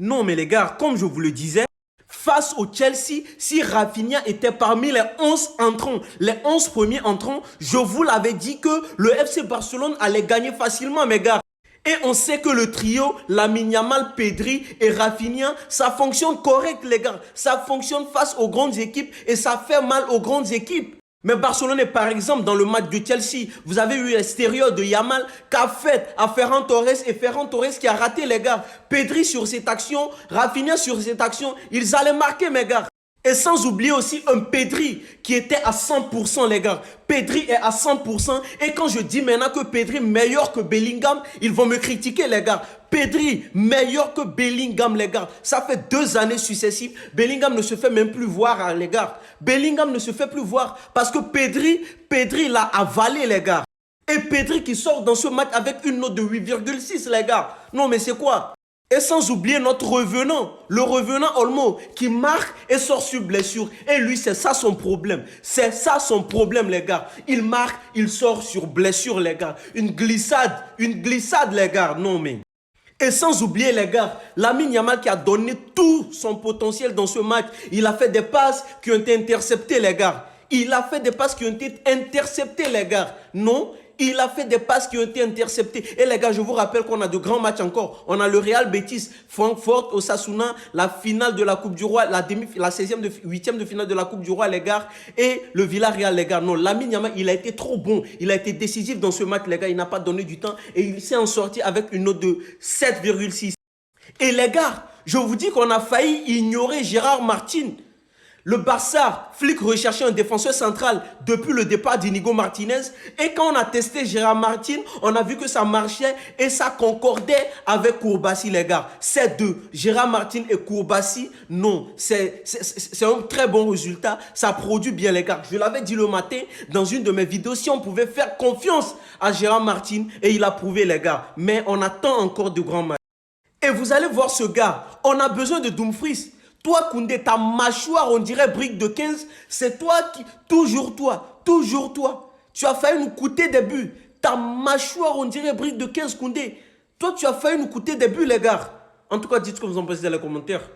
Non, mais les gars, comme je vous le disais, face au Chelsea, si Rafinha était parmi les 11 entrants, les 11 premiers entrants, je vous l'avais dit que le FC Barcelone allait gagner facilement, mes gars. Et on sait que le trio, Lamine Yamal, Pedri et Rafinha, ça fonctionne correct, les gars. Ça fonctionne face aux grandes équipes et ça fait mal aux grandes équipes. Mais Barcelone, par exemple, dans le match de Chelsea, vous avez eu l'extérieur de Yamal qu'a fait à Ferran Torres et Ferran Torres qui a raté, les gars. Pedri sur cette action, Rafinha sur cette action, ils allaient marquer, mes gars. Et sans oublier aussi un Pedri qui était à 100%, les gars. Pedri est à 100%. Et quand je dis maintenant que Pedri est meilleur que Bellingham, ils vont me critiquer, les gars. Pedri meilleur que Bellingham, les gars. Ça fait 2 années successives. Bellingham ne se fait même plus voir, hein, les gars. Bellingham ne se fait plus voir parce que Pedri l'a avalé, les gars. Et Pedri qui sort dans ce match avec une note de 8,6, les gars. Non, mais c'est quoi? Et sans oublier notre revenant, le revenant Olmo, qui marque et sort sur blessure. Et lui, c'est ça son problème. C'est ça son problème, les gars. Il marque, il sort sur blessure, les gars. Une glissade, les gars. Non, mais... Et sans oublier, les gars, Lamine Yamal qui a donné tout son potentiel dans ce match. Il a fait des passes qui ont été interceptées, les gars. Il a fait des passes qui ont été interceptées, les gars. Non, il a fait des passes qui ont été interceptées. Et les gars, je vous rappelle qu'on a de grands matchs encore. On a le Real Betis, Francfort, Osasuna, la finale de la Coupe du Roi, la 16e, 8e de finale de la Coupe du Roi, les gars. Et le Villarreal, les gars. Non, Lamine Yamal, il a été trop bon. Il a été décisif dans ce match, les gars. Il n'a pas donné du temps. Et il s'est en sorti avec une note de 7,6. Et les gars, je vous dis qu'on a failli ignorer Gérard Martin. Le Barça, Flick recherchait un défenseur central depuis le départ d'Inigo Martinez. Et quand on a testé Gérard Martin, on a vu que ça marchait et ça concordait avec Kourbassi, les gars. Ces deux, Gérard Martin et Kourbassi, non, c'est un très bon résultat. Ça produit bien, les gars. Je l'avais dit le matin dans une de mes vidéos, si on pouvait faire confiance à Gérard Martin, et il a prouvé, les gars. Mais on attend encore de grands matchs. Et vous allez voir ce gars, on a besoin de Dumfries. Toi, Koundé, ta mâchoire, on dirait brique de 15. C'est toi qui... Toujours toi. Toujours toi. Tu as failli nous coûter des buts. Ta mâchoire, on dirait brique de 15, Koundé. Toi, tu as failli nous coûter des buts, les gars. En tout cas, dites ce que vous en pensez dans les commentaires.